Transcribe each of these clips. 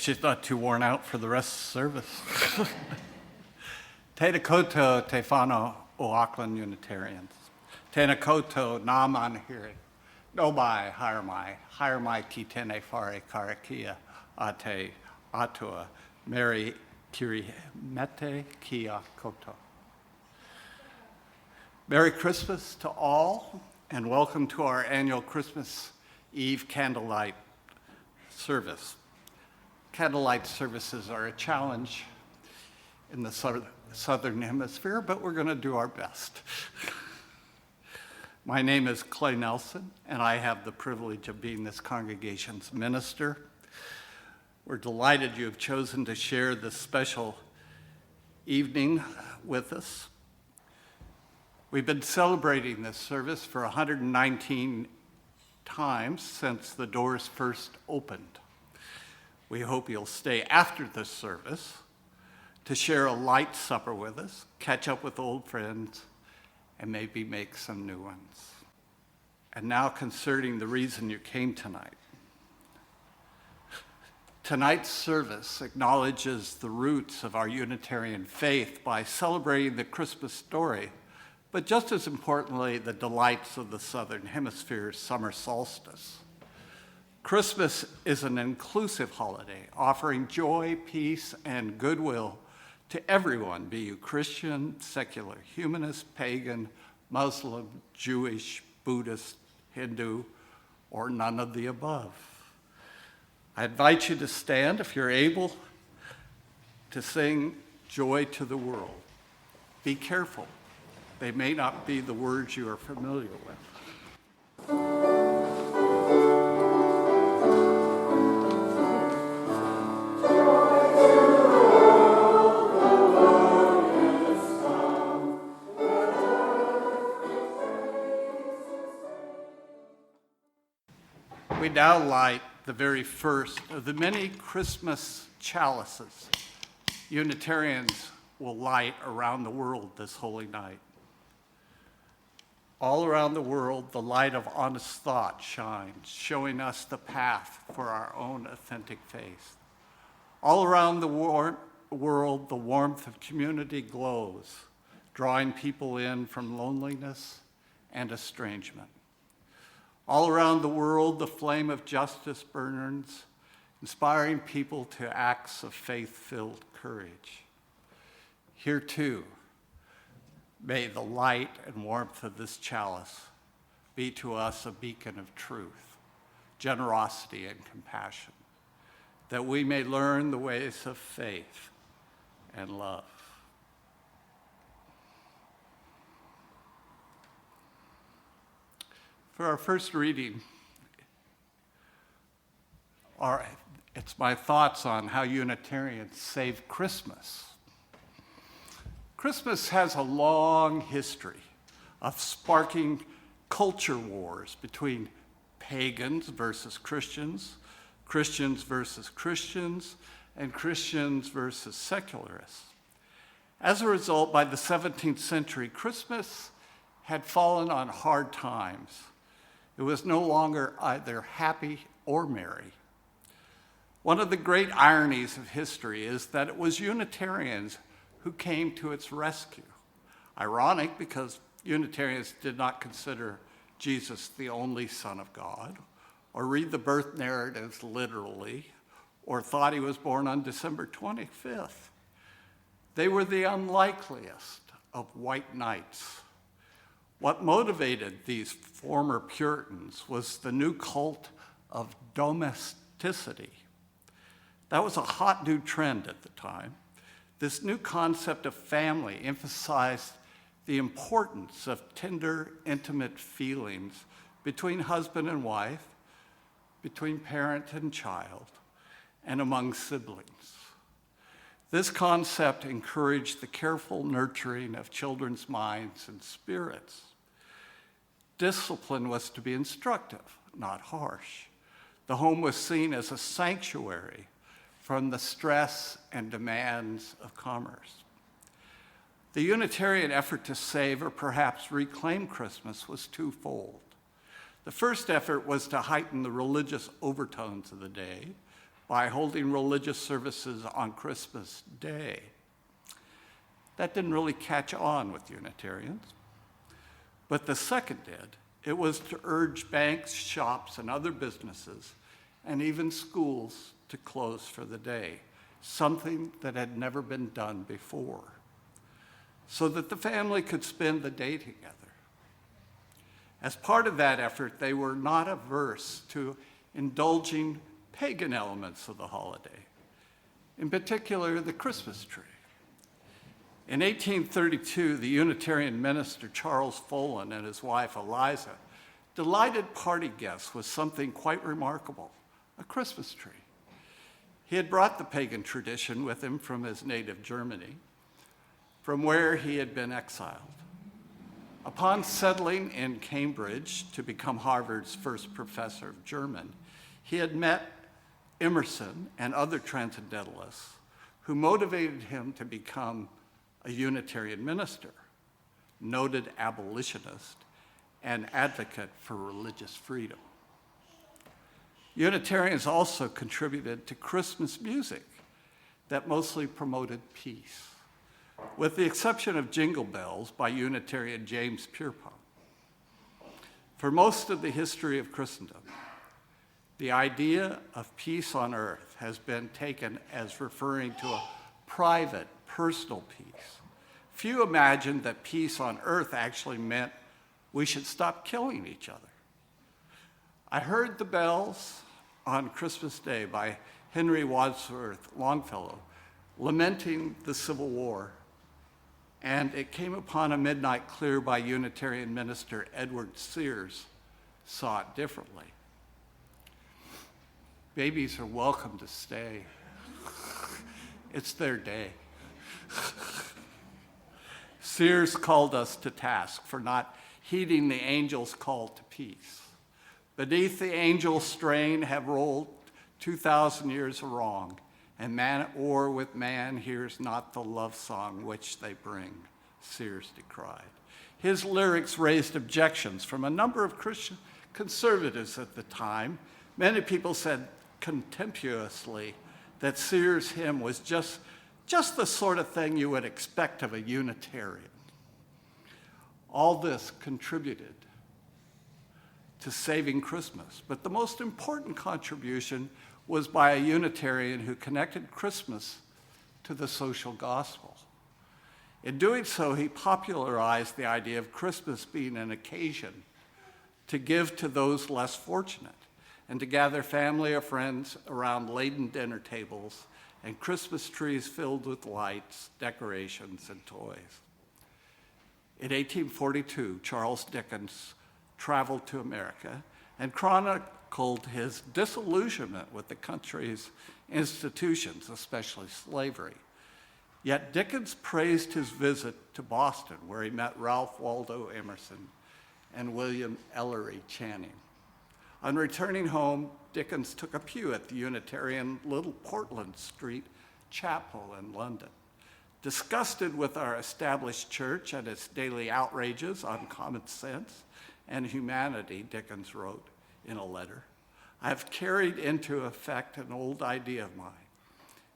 she's not too worn out for the rest of the service. Tēnā koutou te whānau o Auckland Unitarians. Tēnā koutou nā manahiri. No mai, hire mai ki tēnei whare karakia a te atua. Mary kiri mete kia koutou. Merry Christmas to all, and welcome to our annual Christmas Eve Candlelight service. Candlelight services are a challenge in the Southern Hemisphere, but we're going to do our best. My name is Clay Nelson, and I have the privilege of being this congregation's minister. We're delighted you have chosen to share this special evening with us. We've been celebrating this service for 119 times since the doors first opened. We hope you'll stay after this service to share a light supper with us, catch up with old friends, and maybe make some new ones. And now concerning the reason you came tonight. Tonight's service acknowledges the roots of our Unitarian faith by celebrating the Christmas story, but just as importantly, the delights of the Southern Hemisphere's summer solstice. Christmas is an inclusive holiday, offering joy, peace, and goodwill to everyone, be you Christian, secular, humanist, pagan, Muslim, Jewish, Buddhist, Hindu, or none of the above. I invite you to stand if you're able to sing Joy to the World. Be careful. They may not be the words you are familiar with. We now light the very first of the many Christmas chalices Unitarians will light around the world this holy night. All around the world, the light of honest thought shines, showing us the path for our own authentic faith. All around the world, the warmth of community glows, drawing people in from loneliness and estrangement. All around the world, the flame of justice burns, inspiring people to acts of faith-filled courage. Here too, may the light and warmth of this chalice be to us a beacon of truth, generosity, and compassion, that we may learn the ways of faith and love. For our first reading, it's my thoughts on how Unitarians save Christmas. Christmas has a long history of sparking culture wars between pagans versus Christians, Christians versus Christians, and Christians versus secularists. As a result, by the 17th century, Christmas had fallen on hard times. It was no longer either happy or merry. One of the great ironies of history is that it was Unitarians who came to its rescue. Ironic because Unitarians did not consider Jesus the only Son of God, or read the birth narratives literally, or thought he was born on December 25th. They were the unlikeliest of white knights. What motivated these former Puritans was the new cult of domesticity. That was a hot new trend at the time. This new concept of family emphasized the importance of tender, intimate feelings between husband and wife, between parent and child, and among siblings. This concept encouraged the careful nurturing of children's minds and spirits. Discipline was to be instructive, not harsh. The home was seen as a sanctuary from the stress and demands of commerce. The Unitarian effort to save or perhaps reclaim Christmas was twofold. The first effort was to heighten the religious overtones of the day by holding religious services on Christmas Day. That didn't really catch on with Unitarians, but the second did. It was to urge banks, shops, and other businesses, and even schools, to close for the day, something that had never been done before, so that the family could spend the day together. As part of that effort, they were not averse to indulging pagan elements of the holiday, in particular the Christmas tree. In 1832, the Unitarian minister Charles Follen and his wife Eliza delighted party guests with something quite remarkable, a Christmas tree. He had brought the pagan tradition with him from his native Germany, from where he had been exiled. Upon settling in Cambridge to become Harvard's first professor of German, he had met Emerson and other transcendentalists who motivated him to become a Unitarian minister, noted abolitionist, and advocate for religious freedom. Unitarians also contributed to Christmas music that mostly promoted peace, with the exception of Jingle Bells by Unitarian James Pierpont. For most of the history of Christendom, the idea of peace on earth has been taken as referring to a private, personal peace. Few imagined that peace on earth actually meant we should stop killing each other. I heard the bells on Christmas Day by Henry Wadsworth Longfellow lamenting the Civil War, and it came upon a midnight clear by Unitarian minister Edward Sears saw it differently. Babies are welcome to stay. It's their day. Sears called us to task for not heeding the angel's call to peace. Beneath the angel's strain have rolled 2,000 years of wrong, and man at war with man hears not the love song which they bring, Sears decried. His lyrics raised objections from a number of Christian conservatives at the time. Many people said contemptuously that Sears' hymn was just the sort of thing you would expect of a Unitarian. All this contributed to saving Christmas, but the most important contribution was by a Unitarian who connected Christmas to the social gospel. In doing so, he popularized the idea of Christmas being an occasion to give to those less fortunate and to gather family or friends around laden dinner tables and Christmas trees filled with lights, decorations, and toys. In 1842, Charles Dickens traveled to America and chronicled his disillusionment with the country's institutions, especially slavery. Yet Dickens praised his visit to Boston, where he met Ralph Waldo Emerson and William Ellery Channing. On returning home, Dickens took a pew at the Unitarian Little Portland Street Chapel in London. Disgusted with our established church and its daily outrages on common sense and humanity, Dickens wrote in a letter, I have carried into effect an old idea of mine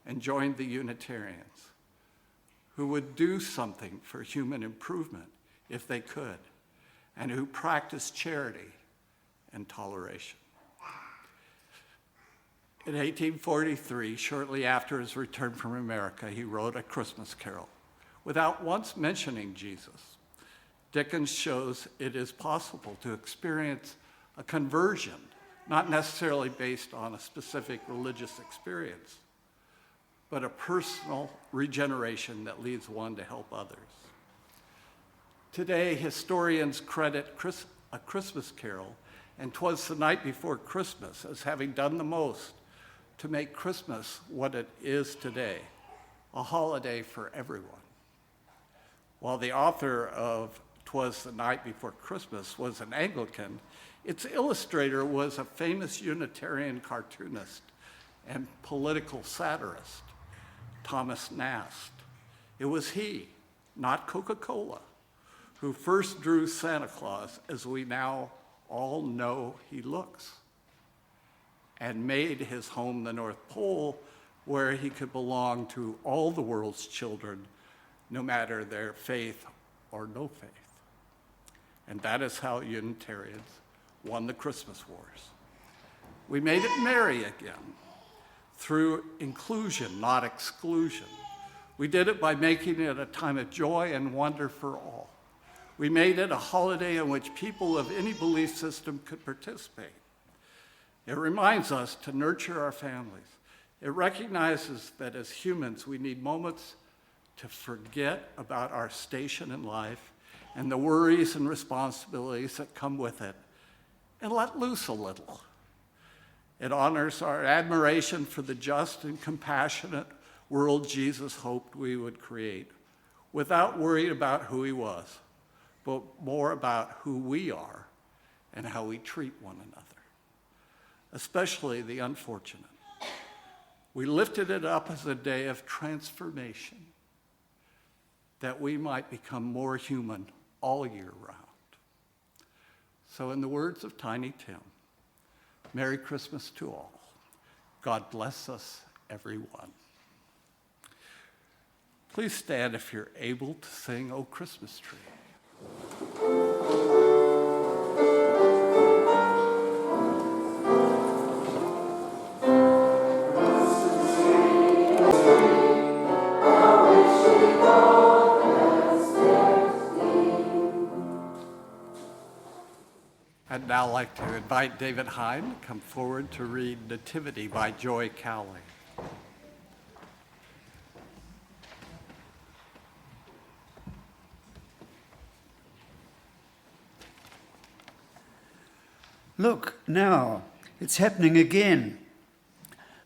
and joined the Unitarians, who would do something for human improvement if they could, and who practice charity and toleration. In 1843, shortly after his return from America, he wrote A Christmas Carol. Without once mentioning Jesus, Dickens shows it is possible to experience a conversion, not necessarily based on a specific religious experience, but a personal regeneration that leads one to help others. Today, historians credit A Christmas Carol and 'Twas the Night Before Christmas as having done the most to make Christmas what it is today, a holiday for everyone. While the author of 'Twas the Night Before Christmas was an Anglican, its illustrator was a famous Unitarian cartoonist and political satirist, Thomas Nast. It was he, not Coca-Cola, who first drew Santa Claus as we now all know he looks. and made his home the North Pole, where he could belong to all the world's children, no matter their faith or no faith. And that is how Unitarians won the Christmas wars. We made it merry again through inclusion, not exclusion. We did it by making it a time of joy and wonder for all. We made it a holiday in which people of any belief system could participate. It reminds us to nurture our families. It recognizes that as humans, we need moments to forget about our station in life and the worries and responsibilities that come with it, and let loose a little. It honors our admiration for the just and compassionate world Jesus hoped we would create, without worrying about who he was, but more about who we are and how we treat one another, especially the unfortunate. We lifted it up as a day of transformation, that we might become more human all year round. So in the words of Tiny Tim, Merry Christmas to all. God bless us, everyone. Please stand if you're able to sing "O Christmas Tree." I'd now like to invite David Hine to come forward to read Nativity by Joy Cowley. Look, now, it's happening again.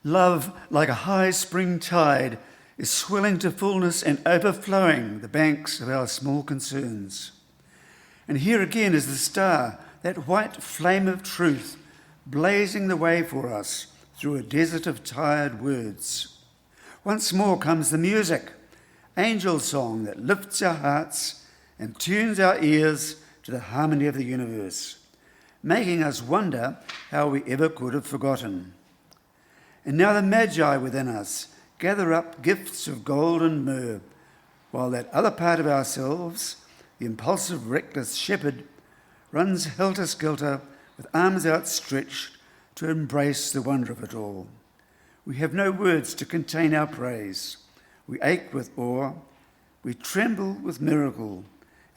Love, like a high spring tide, is swelling to fullness and overflowing the banks of our small concerns. And here again is the star, that white flame of truth, blazing the way for us through a desert of tired words. Once more comes the music, angel song that lifts our hearts and tunes our ears to the harmony of the universe, making us wonder how we ever could have forgotten. And now the Magi within us gather up gifts of gold and myrrh, while that other part of ourselves, the impulsive, reckless shepherd, runs helter-skelter with arms outstretched to embrace the wonder of it all. We have no words to contain our praise. We ache with awe. We tremble with miracle,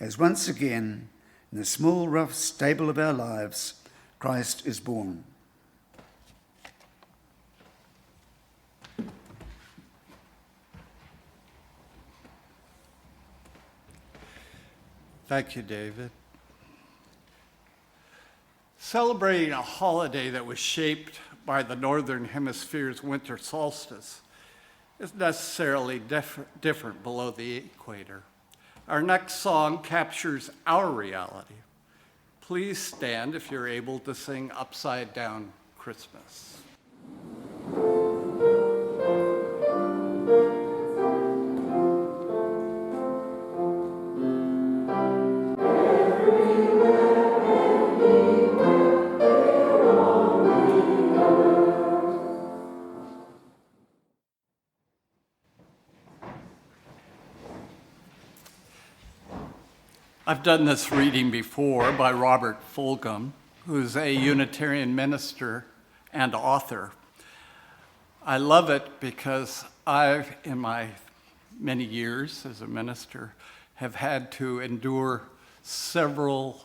as once again, in the small, rough stable of our lives, Christ is born. Thank you, David. Celebrating a holiday that was shaped by the Northern Hemisphere's winter solstice is necessarily different below the equator. Our next song captures our reality. Please stand if you're able to sing Upside Down Christmas. I've done this reading before by Robert Fulghum, who's a Unitarian minister and author. I love it because I've, in my many years as a minister, have had to endure several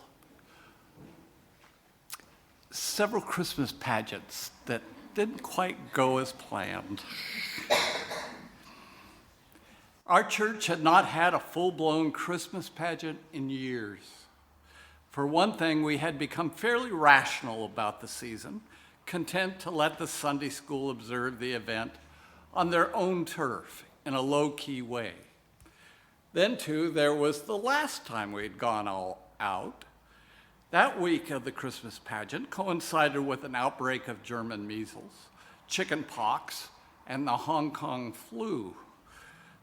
Christmas pageants that didn't quite go as planned. Our church had not had a full-blown Christmas pageant in years. For one thing, we had become fairly rational about the season, content to let the Sunday school observe the event on their own turf in a low-key way. Then, too, there was the last time we'd gone all out. That week of the Christmas pageant coincided with an outbreak of German measles, chicken pox, and the Hong Kong flu.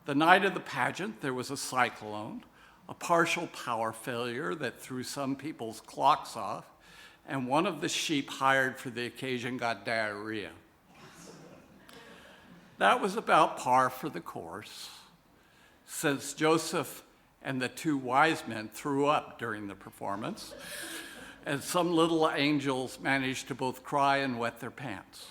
The night of the pageant, there was a cyclone, a partial power failure that threw some people's clocks off, and one of the sheep hired for the occasion got diarrhea. That was about par for the course, since Joseph and the two wise men threw up during the performance, and some little angels managed to both cry and wet their pants.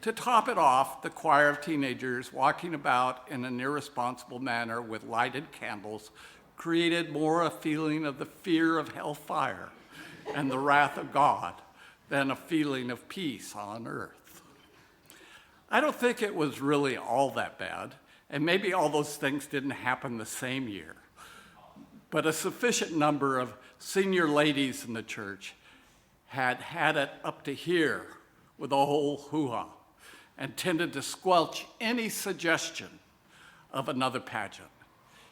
To top it off, the choir of teenagers walking about in an irresponsible manner with lighted candles created more a feeling of the fear of hellfire and the wrath of God than a feeling of peace on earth. I don't think it was really all that bad, and maybe all those things didn't happen the same year. But a sufficient number of senior ladies in the church had had it up to here with a whole hoo-ha and tended to squelch any suggestion of another pageant.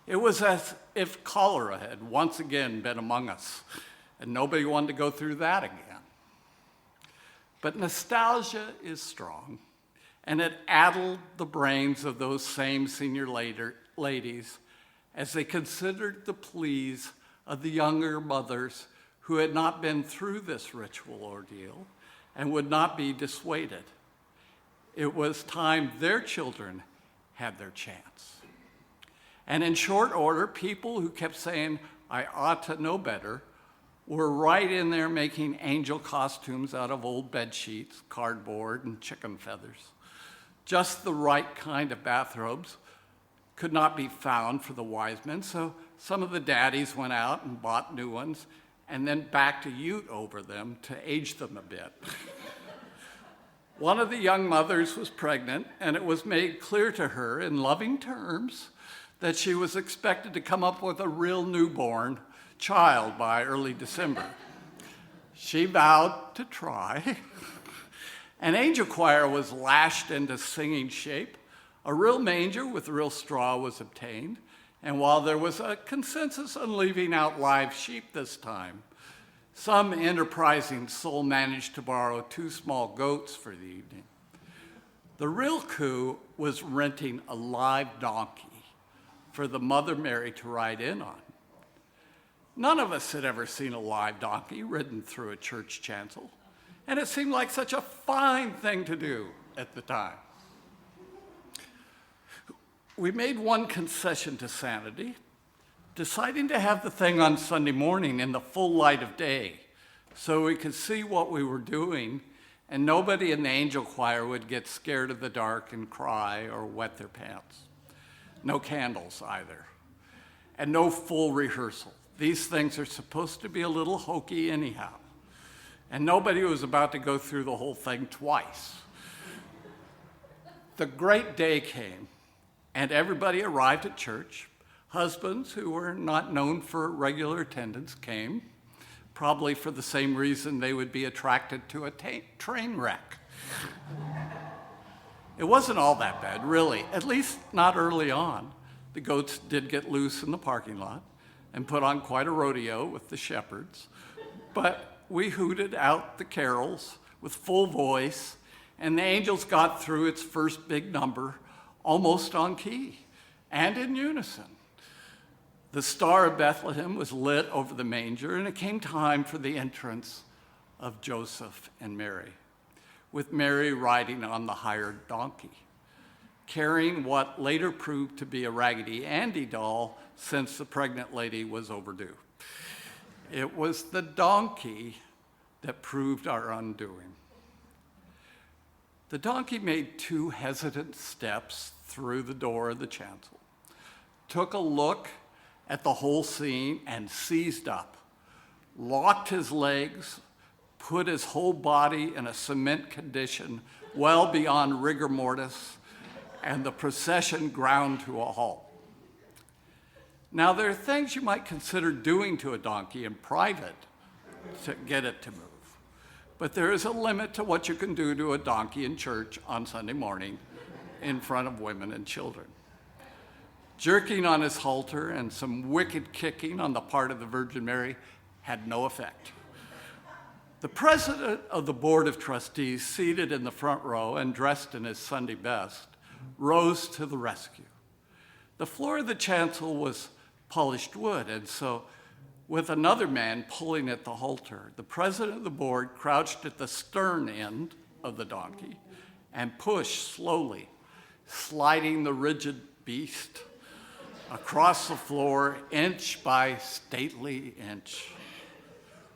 It was as if cholera had once again been among us, and nobody wanted to go through that again. But nostalgia is strong, and it addled the brains of those same senior ladies as they considered the pleas of the younger mothers who had not been through this ritual ordeal and would not be dissuaded. It was time their children had their chance. And in short order, people who kept saying, "I ought to know better," were right in there making angel costumes out of old bed sheets, cardboard, and chicken feathers. Just the right kind of bathrobes could not be found for the wise men, so some of the daddies went out and bought new ones and then backed a ute over them to age them a bit. One of the young mothers was pregnant, and it was made clear to her in loving terms that she was expected to come up with a real newborn child by early December. She vowed to try. An angel choir was lashed into singing shape. A real manger with real straw was obtained, and while there was a consensus on leaving out live sheep this time, some enterprising soul managed to borrow 2 small goats for the evening. The real coup was renting a live donkey for the Mother Mary to ride in on. None of us had ever seen a live donkey ridden through a church chancel, and it seemed like such a fine thing to do at the time. We made one concession to sanity, deciding to have the thing on Sunday morning in the full light of day so we could see what we were doing and nobody in the angel choir would get scared of the dark and cry or wet their pants. No candles either, and no full rehearsal. These things are supposed to be a little hokey anyhow, and nobody was about to go through the whole thing twice. The great day came, and everybody arrived at church. Husbands who were not known for regular attendance came, probably for the same reason they would be attracted to a train wreck. It wasn't all that bad, really, at least not early on. The goats did get loose in the parking lot and put on quite a rodeo with the shepherds, but we hooted out the carols with full voice, and the angels got through its first big number almost on key and in unison. The Star of Bethlehem was lit over the manger, and it came time for the entrance of Joseph and Mary, with Mary riding on the hired donkey, carrying what later proved to be a Raggedy Andy doll since the pregnant lady was overdue. It was the donkey that proved our undoing. The donkey made 2 hesitant steps through the door of the chancel, took a look at the whole scene and seized up, locked his legs, put his whole body in a cement condition well beyond rigor mortis, and the procession ground to a halt. Now, there are things you might consider doing to a donkey in private to get it to move, but there is a limit to what you can do to a donkey in church on Sunday morning in front of women and children. Jerking on his halter and some wicked kicking on the part of the Virgin Mary had no effect. The president of the Board of Trustees, seated in the front row and dressed in his Sunday best, rose to the rescue. The floor of the chancel was polished wood, and so with another man pulling at the halter. The president of the board crouched at the stern end of the donkey and pushed slowly, sliding the rigid beast across the floor inch by stately inch.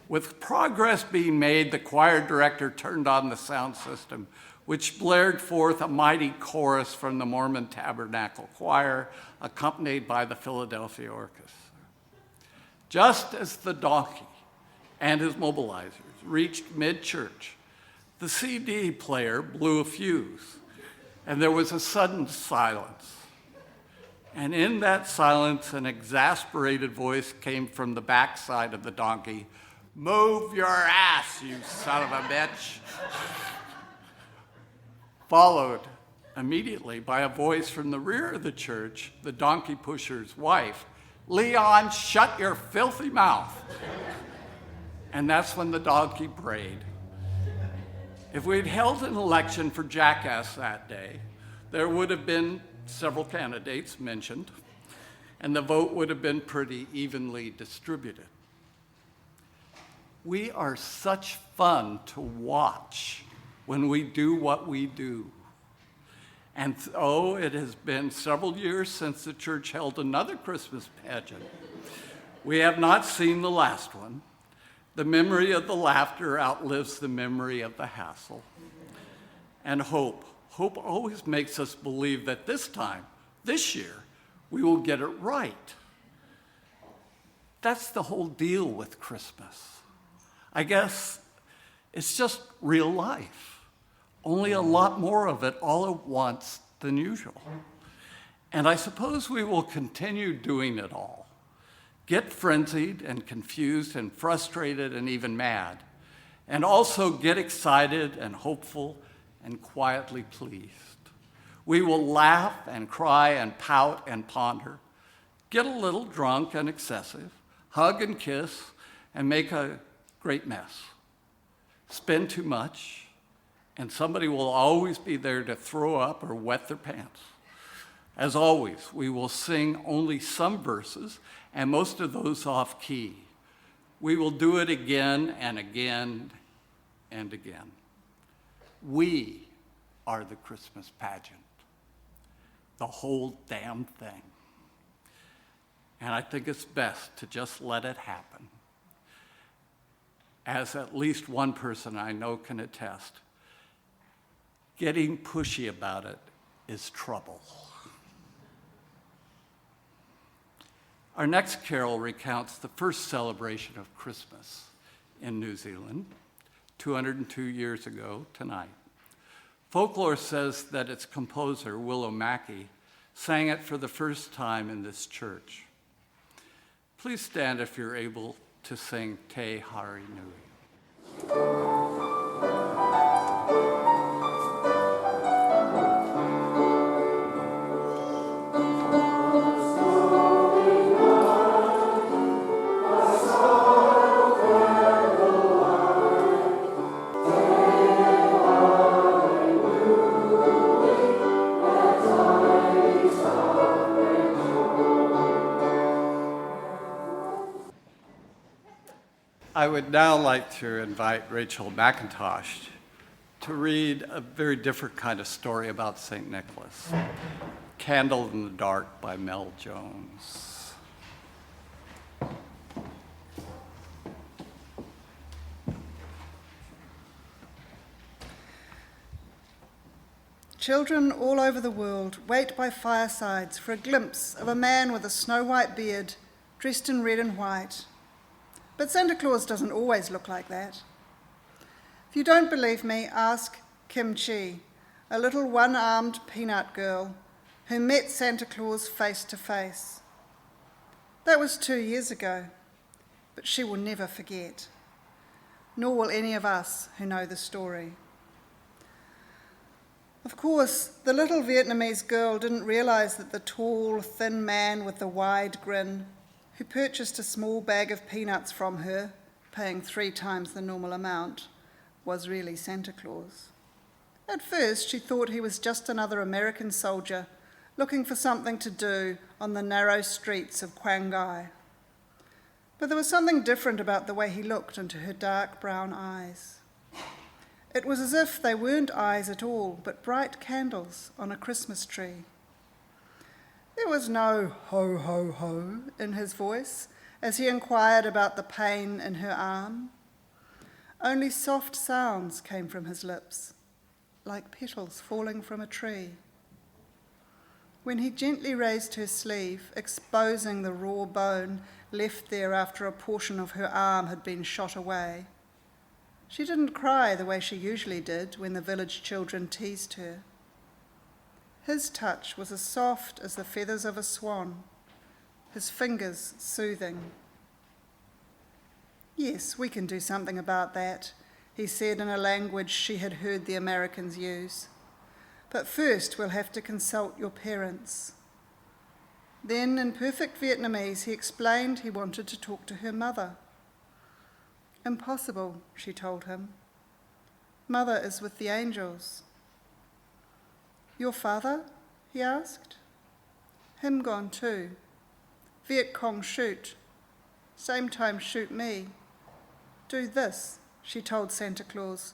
With progress being made, the choir director turned on the sound system, which blared forth a mighty chorus from the Mormon Tabernacle Choir, accompanied by the Philadelphia Orchestra. Just as the donkey and his mobilizers reached mid-church, the CD player blew a fuse, and there was a sudden silence. And in that silence, an exasperated voice came from the backside of the donkey. "Move your ass, you son of a bitch." Followed immediately by a voice from the rear of the church, the donkey pusher's wife, "Leon, shut your filthy mouth." And that's when the donkey brayed. If we'd held an election for Jackass that day, there would have been several candidates mentioned, and the vote would have been pretty evenly distributed. We are such fun to watch when we do what we do. And it has been several years since the church held another Christmas pageant. We have not seen the last one. The memory of the laughter outlives the memory of the hassle. And hope always makes us believe that this time, this year, we will get it right. That's the whole deal with Christmas. I guess it's just real life, only a lot more of it all at once than usual. And I suppose we will continue doing it all, get frenzied and confused and frustrated and even mad, and also get excited and hopeful and quietly pleased. We will laugh and cry and pout and ponder, get a little drunk and excessive, hug and kiss, and make a great mess. Spend too much, and somebody will always be there to throw up or wet their pants. As always, we will sing only some verses, and most of those off key. We will do it again and again and again. We are the Christmas pageant, the whole damn thing. And I think it's best to just let it happen. As at least one person I know can attest, getting pushy about it is trouble. Our next carol recounts the first celebration of Christmas in New Zealand, 202 years ago tonight. Folklore says that its composer, Willow Mackey, sang it for the first time in this church. Please stand if you're able to sing Te Hari Nui. I would now like to invite Rachel McIntosh to read a very different kind of story about St. Nicholas, Candle in the Dark by Mel Jones. Children all over the world wait by firesides for a glimpse of a man with a snow-white beard, dressed in red and white. But Santa Claus doesn't always look like that. If you don't believe me, ask Kim Chi, a little one-armed peanut girl who met Santa Claus face to face. That was 2 years ago, but she will never forget, nor will any of us who know the story. Of course, the little Vietnamese girl didn't realize that the tall, thin man with the wide grin, who purchased a small bag of peanuts from her, paying 3 times the normal amount, was really Santa Claus. At first, she thought he was just another American soldier looking for something to do on the narrow streets of Quang Ngai. But there was something different about the way he looked into her dark brown eyes. It was as if they weren't eyes at all, but bright candles on a Christmas tree. There was no ho, ho, ho in his voice as he inquired about the pain in her arm. Only soft sounds came from his lips, like petals falling from a tree. When he gently raised her sleeve, exposing the raw bone left there after a portion of her arm had been shot away, she didn't cry the way she usually did when the village children teased her. His touch was as soft as the feathers of a swan, his fingers soothing. "Yes, we can do something about that," he said in a language she had heard the Americans use. "But first we'll have to consult your parents." Then, in perfect Vietnamese, he explained he wanted to talk to her mother. "Impossible," she told him. "Mother is with the angels." "Your father?" he asked. "Him gone too. Viet Cong shoot. Same time shoot me. Do this," she told Santa Claus,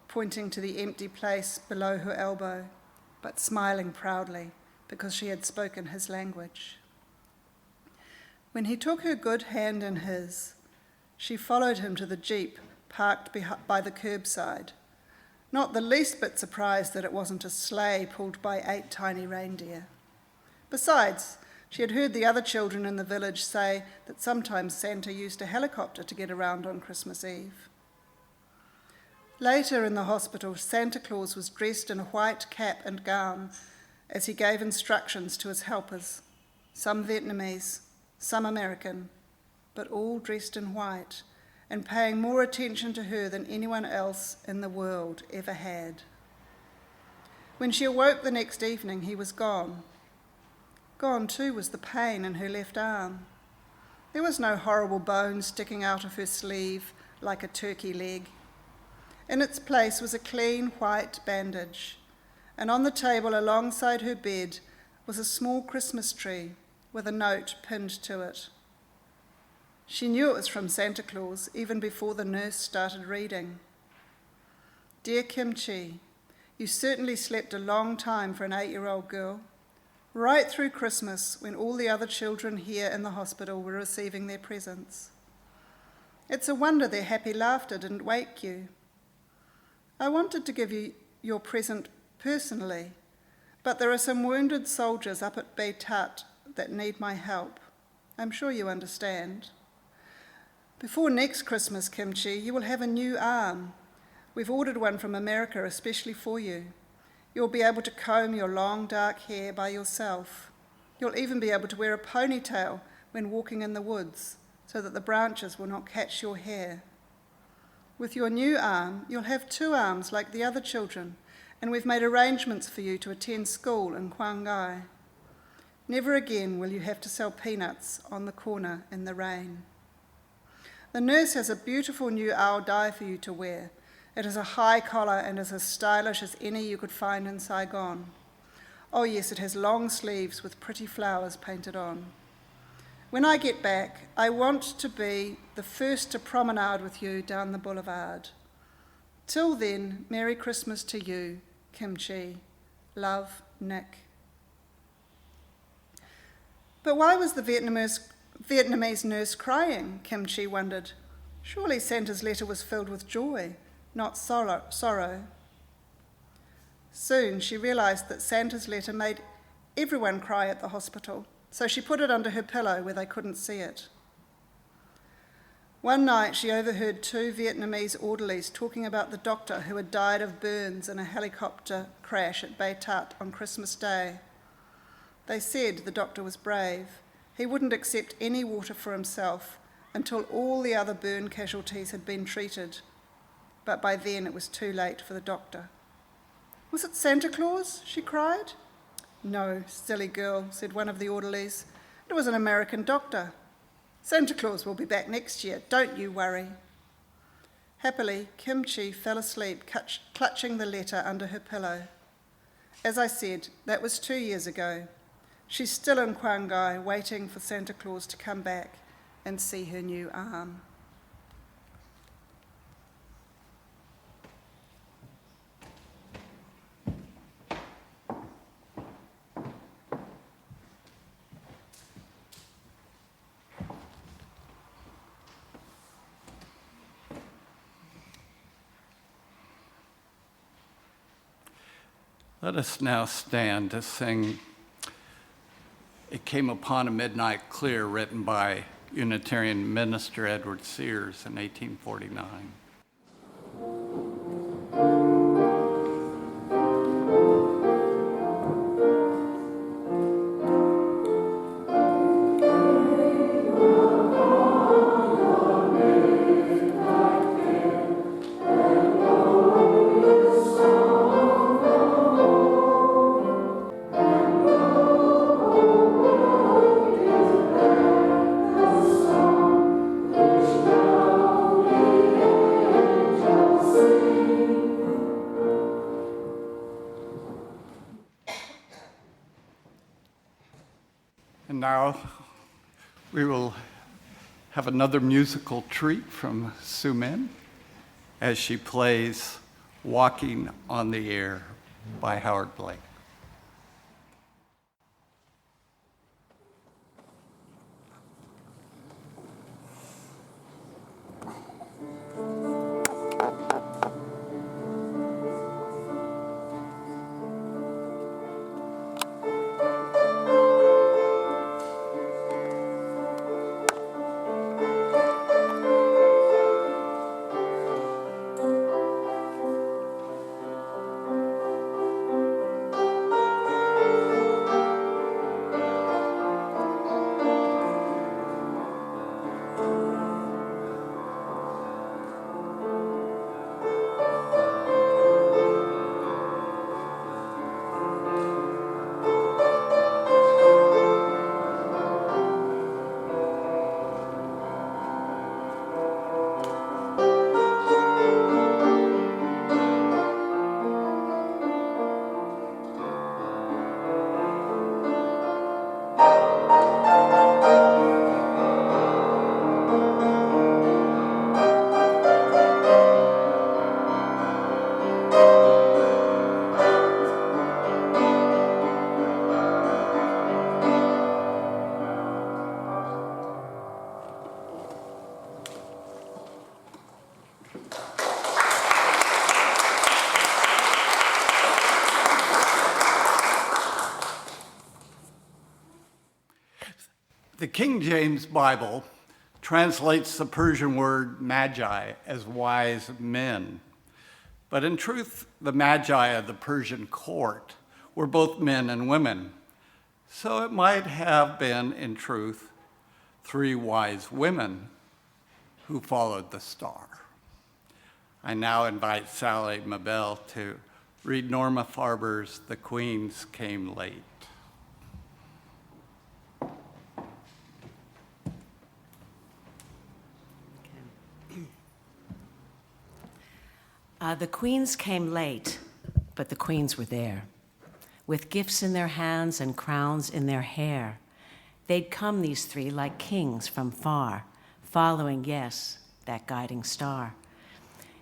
pointing to the empty place below her elbow, but smiling proudly because she had spoken his language. When he took her good hand in his, she followed him to the jeep parked by the curbside, not the least bit surprised that it wasn't a sleigh pulled by 8 tiny reindeer. Besides, she had heard the other children in the village say that sometimes Santa used a helicopter to get around on Christmas Eve. Later in the hospital, Santa Claus was dressed in a white cap and gown as he gave instructions to his helpers, some Vietnamese, some American, but all dressed in white and paying more attention to her than anyone else in the world ever had. When she awoke the next evening, he was gone. Gone too was the pain in her left arm. There was no horrible bone sticking out of her sleeve like a turkey leg. In its place was a clean white bandage, and on the table alongside her bed was a small Christmas tree with a note pinned to it. She knew it was from Santa Claus even before the nurse started reading. "Dear Kim Chi, you certainly slept a long time for an 8-year-old girl, right through Christmas when all the other children here in the hospital were receiving their presents. It's a wonder their happy laughter didn't wake you. I wanted to give you your present personally, but there are some wounded soldiers up at Bay Tat that need my help. I'm sure you understand. Before next Christmas, Kim Chi, you will have a new arm. We've ordered one from America especially for you. You'll be able to comb your long dark hair by yourself. You'll even be able to wear a ponytail when walking in the woods so that the branches will not catch your hair. With your new arm, you'll have 2 arms like the other children, and we've made arrangements for you to attend school in Quang Ngai. Never again will you have to sell peanuts on the corner in the rain. The nurse has a beautiful new owl dye for you to wear. It has a high collar and is as stylish as any you could find in Saigon. Oh yes, it has long sleeves with pretty flowers painted on. When I get back, I want to be the first to promenade with you down the boulevard. Till then, Merry Christmas to you, Kim Chi. Love, Nick." But why was the Vietnamese nurse crying? Kim Chi wondered. Surely Santa's letter was filled with joy, not sorrow. Soon she realised that Santa's letter made everyone cry at the hospital, so she put it under her pillow where they couldn't see it. One night she overheard 2 Vietnamese orderlies talking about the doctor who had died of burns in a helicopter crash at Bay Tat on Christmas Day. They said the doctor was brave. He wouldn't accept any water for himself until all the other burn casualties had been treated. But by then it was too late for the doctor. "Was it Santa Claus?" she cried. "No, silly girl," said one of the orderlies. "It was an American doctor. Santa Claus will be back next year, don't you worry." Happily, Kim Chi fell asleep, clutching the letter under her pillow. As I said, that was 2 years ago. She's still in Quang Ngai, waiting for Santa Claus to come back, and see her new arm. Let us now stand to sing It Came Upon a Midnight Clear, written by Unitarian minister Edward Sears in 1849. And now we will have another musical treat from Sue Min as she plays Walking on the Air by Howard Blake. The King James Bible translates the Persian word magi as wise men. But in truth, the magi of the Persian court were both men and women. So it might have been, in truth, 3 wise women who followed the star. I now invite Sally Mabel to read Norma Farber's The Queens Came Late. The queens came late, but the queens were there, with gifts in their hands and crowns in their hair. They'd come, these 3, like kings from far, following, yes, that guiding star.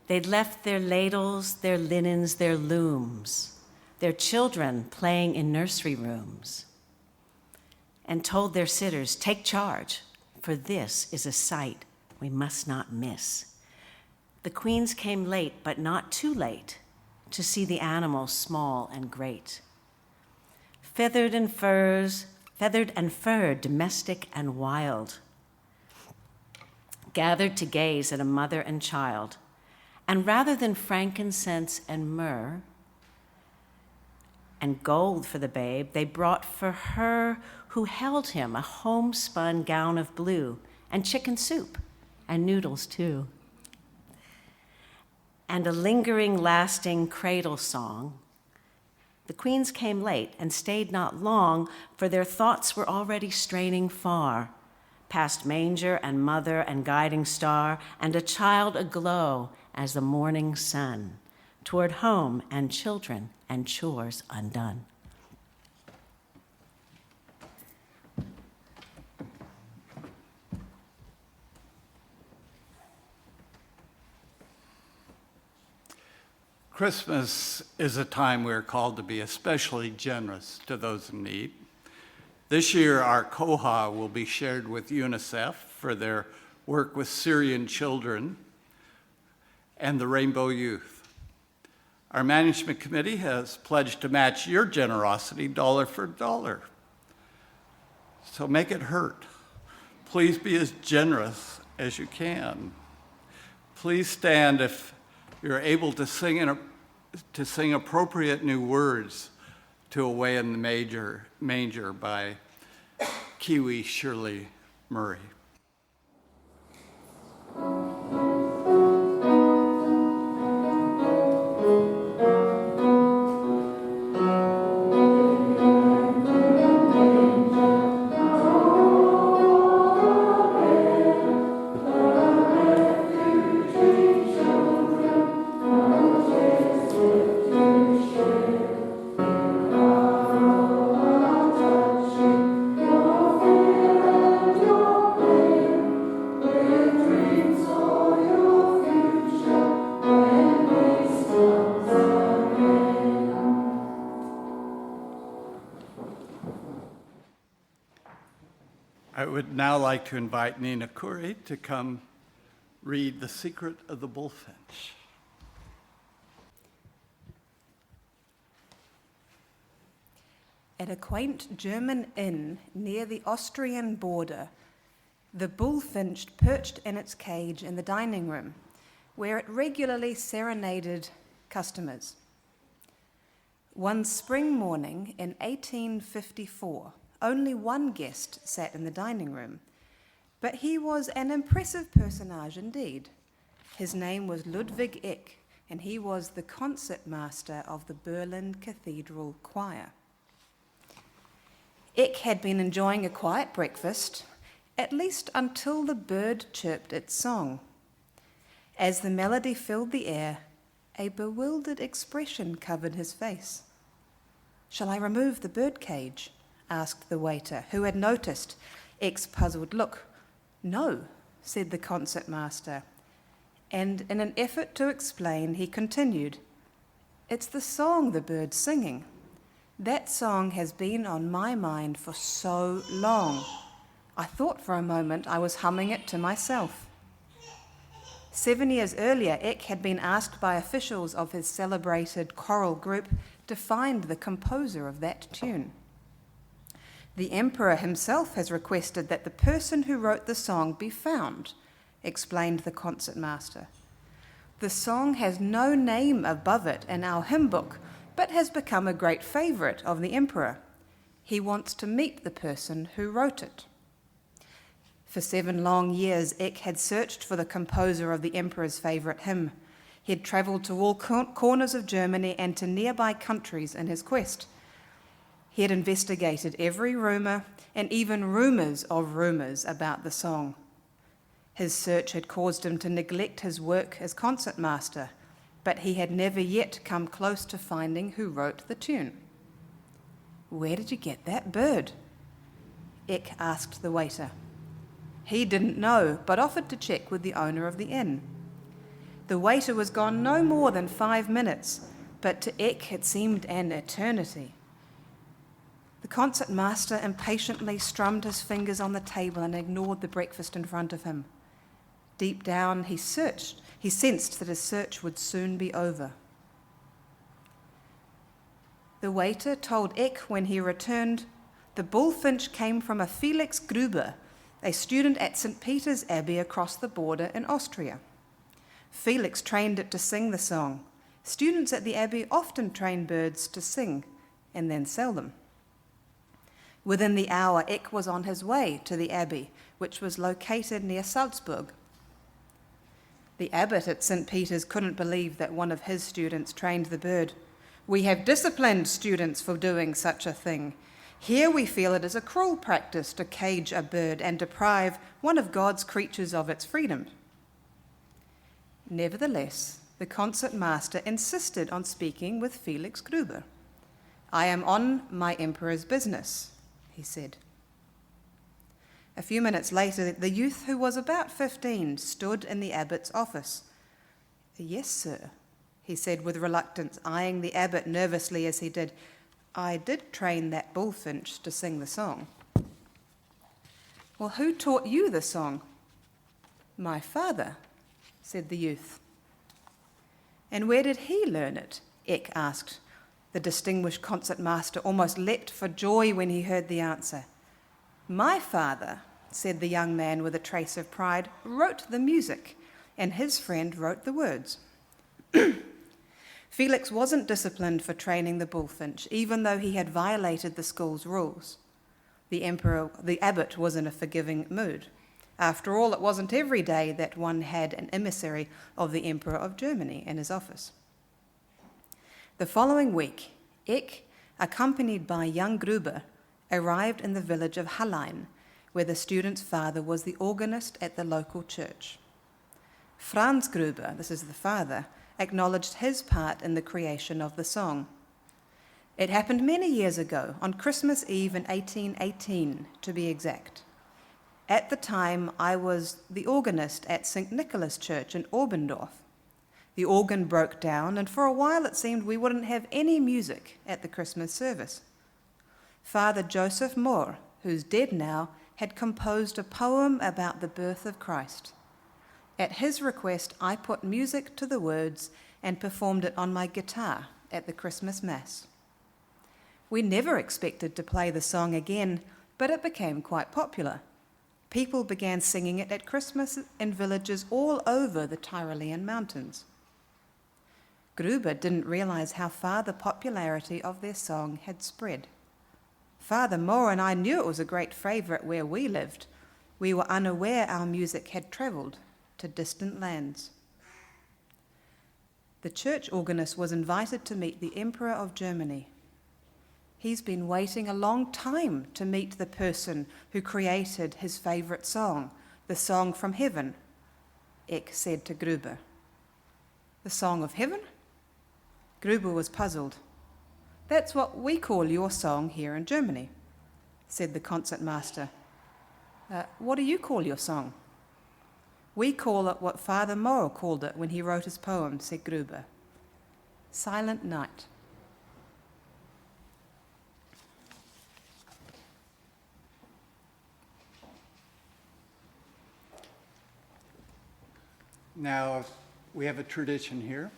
They'd left their ladles, their linens, their looms, their children playing in nursery rooms, and told their sitters, take charge, for this is a sight we must not miss. The queens came late, but not too late, to see the animals small and great. Feathered and furred, domestic and wild, gathered to gaze at a mother and child. And rather than frankincense and myrrh and gold for the babe, they brought for her who held him a homespun gown of blue and chicken soup and noodles too. And a lingering, lasting cradle song. The queens came late and stayed not long, for their thoughts were already straining far, past manger and mother and guiding star, and a child aglow as the morning sun, toward home and children and chores undone. Christmas is a time we're called to be especially generous to those in need. This year, our koha will be shared with UNICEF for their work with Syrian children and the Rainbow Youth. Our management committee has pledged to match your generosity dollar for dollar. So make it hurt. Please be as generous as you can. Please stand if you're able to sing appropriate new words to Away in the Manger by Kiwi Shirley Murray. I would now like to invite Nina Curry to come read The Secret of the Bulfinch. At a quaint German inn near the Austrian border, the bullfinch perched in its cage in the dining room, where it regularly serenaded customers. One spring morning in 1854, only one guest sat in the dining room, but he was an impressive personage indeed. His name was Ludwig Eck, and he was the concertmaster of the Berlin Cathedral Choir. Eck had been enjoying a quiet breakfast, at least until the bird chirped its song. As the melody filled the air, a bewildered expression covered his face. "Shall I remove the birdcage?" asked the waiter, who had noticed Eck's puzzled look. "No," said the concertmaster, and in an effort to explain, he continued, "It's the song the bird's singing. That song has been on my mind for so long. I thought for a moment I was humming it to myself." 7 years earlier, Eck had been asked by officials of his celebrated choral group to find the composer of that tune. "The emperor himself has requested that the person who wrote the song be found," explained the concertmaster. "The song has no name above it in our hymn book, but has become a great favourite of the emperor. He wants to meet the person who wrote it." For 7 long years, Eck had searched for the composer of the emperor's favourite hymn. He had travelled to all corners of Germany and to nearby countries in his quest. He had investigated every rumour and even rumours of rumours about the song. His search had caused him to neglect his work as concertmaster, but he had never yet come close to finding who wrote the tune. "Where did you get that bird?" Eck asked the waiter. He didn't know, but offered to check with the owner of the inn. The waiter was gone no more than 5 minutes, but to Eck it seemed an eternity. The concertmaster impatiently strummed his fingers on the table and ignored the breakfast in front of him. Deep down, he sensed that his search would soon be over. The waiter told Eck when he returned, the bullfinch came from a Felix Gruber, a student at St. Peter's Abbey across the border in Austria. Felix trained it to sing the song. Students at the Abbey often train birds to sing and then sell them. Within the hour, Eck was on his way to the Abbey, which was located near Salzburg. The abbot at St. Peter's couldn't believe that one of his students trained the bird. "We have disciplined students for doing such a thing. Here we feel it is a cruel practice to cage a bird and deprive one of God's creatures of its freedom." Nevertheless, the concertmaster insisted on speaking with Felix Gruber. "I am on my emperor's business," he said. A few minutes later, the youth, who was about 15, stood in the abbot's office. "Yes, sir," he said with reluctance, eyeing the abbot nervously as he did. "I did train that Bulfinch to sing the song." "Well, who taught you the song?" "My father," said the youth. "And where did he learn it?" Eck asked. The distinguished concertmaster almost leapt for joy when he heard the answer. "My father," said the young man with a trace of pride, "wrote the music, and his friend wrote the words." Felix wasn't disciplined for training the Bulfinch, even though he had violated the school's rules. The abbot was in a forgiving mood. After all, it wasn't every day that one had an emissary of the Emperor of Germany in his office. The following week, Eck, accompanied by young Gruber, arrived in the village of Hallein, where the student's father was the organist at the local church. Franz Gruber, this is the father, acknowledged his part in the creation of the song. It happened many years ago, on Christmas Eve in 1818, to be exact. At the time, I was the organist at St. Nicholas Church in Oberndorf. The organ broke down, and for a while it seemed we wouldn't have any music at the Christmas service. Father Joseph Moore, who's dead now, had composed a poem about the birth of Christ. At his request, I put music to the words and performed it on my guitar at the Christmas Mass. We never expected to play the song again, but it became quite popular. People began singing it at Christmas in villages all over the Tyrolean mountains. Gruber didn't realize how far the popularity of their song had spread. Father Moore and I knew it was a great favourite where we lived. We were unaware our music had travelled to distant lands. The church organist was invited to meet the Emperor of Germany. He's been waiting a long time to meet the person who created his favourite song, the Song from Heaven, Eck said to Gruber. The Song of Heaven? Gruber was puzzled. That's what we call your song here in Germany, said the concertmaster. What do you call your song? We call it what Father Moore called it when he wrote his poem, said Gruber. Silent Night. Now, we have a tradition here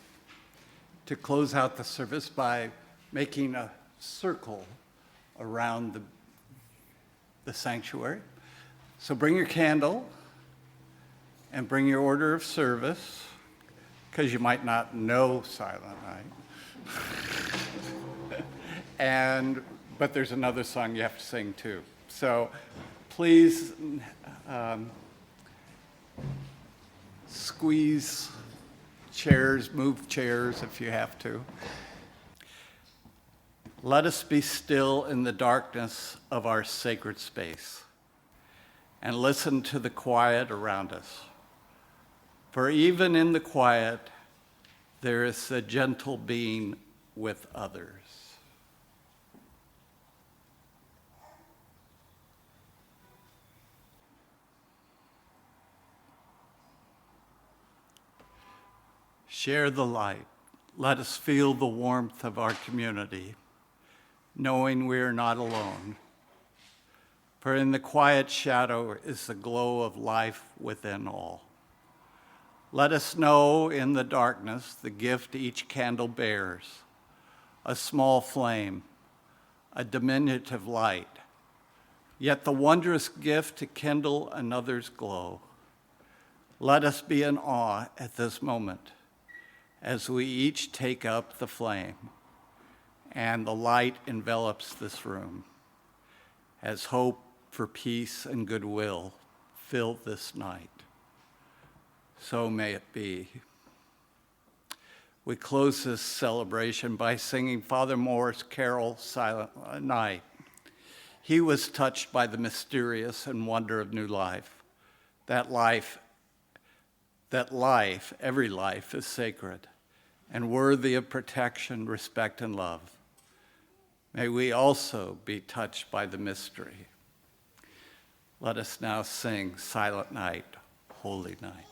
to close out the service by making a circle around the sanctuary. So bring your candle and bring your order of service, because you might not know Silent Night. But there's another song you have to sing too. So please squeeze chairs, move chairs if you have to. Let us be still in the darkness of our sacred space and listen to the quiet around us. For even in the quiet, there is a gentle being with others. Share the light. Let us feel the warmth of our community, knowing we are not alone. For in the quiet shadow is the glow of life within all. Let us know in the darkness the gift each candle bears, a small flame, a diminutive light, yet the wondrous gift to kindle another's glow. Let us be in awe at this moment as we each take up the flame and the light envelops this room, as hope for peace and goodwill fill this night. So may it be. We close this celebration by singing Father Moore's carol, Silent Night. He was touched by the mysterious and wonder of new life, that every life is sacred and worthy of protection, respect, and love. May we also be touched by the mystery. Let us now sing Silent Night, Holy Night.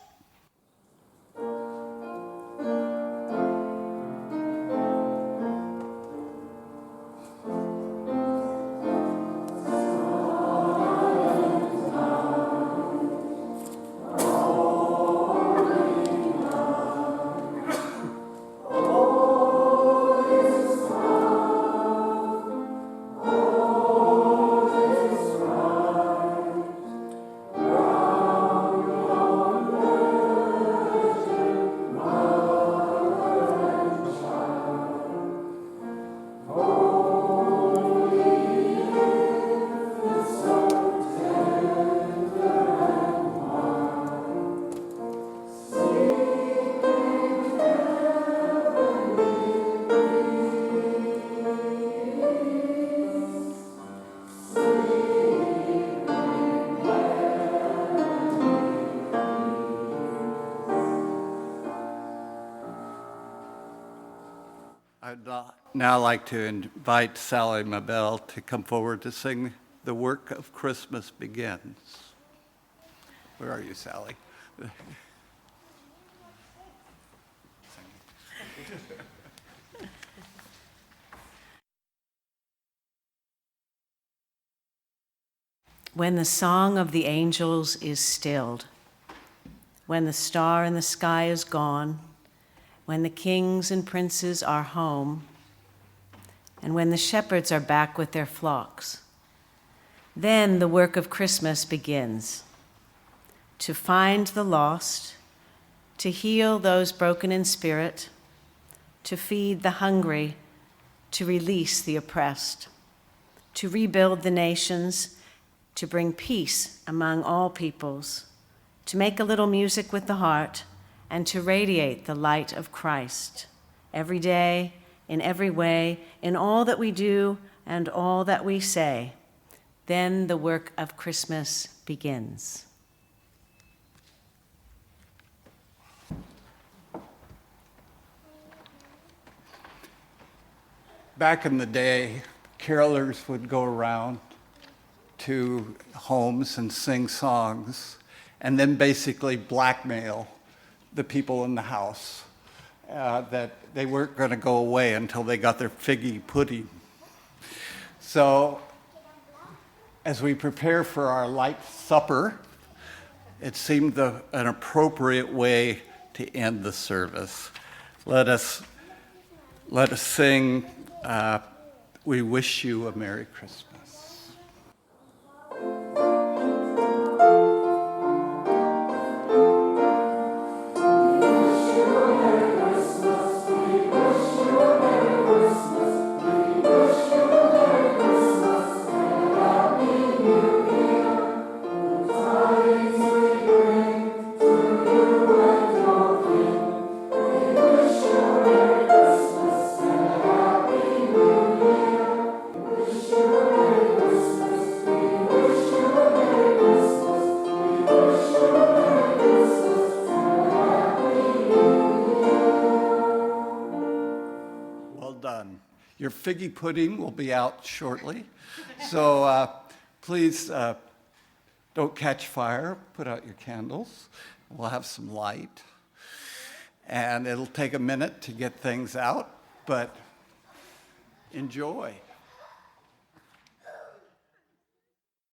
would now like to invite Sally Mabel to come forward to sing "The Work of Christmas Begins." Where are you, Sally? When the song of the angels is stilled, when the star in the sky is gone, when the kings and princes are home, and when the shepherds are back with their flocks, then the work of Christmas begins. To find the lost, to heal those broken in spirit, to feed the hungry, to release the oppressed, to rebuild the nations, to bring peace among all peoples, to make a little music with the heart, and to radiate the light of Christ every day, in every way, in all that we do and all that we say. Then the work of Christmas begins. Back in the day, carolers would go around to homes and sing songs, and then basically blackmail the people in the house that they weren't going to go away until they got their figgy pudding. So as we prepare for our light supper, it seemed an appropriate way to end the service. Let us sing, "We Wish You a Merry Christmas." Your figgy pudding will be out shortly, so please don't catch fire. Put out your candles. We'll have some light, and it'll take a minute to get things out, but enjoy.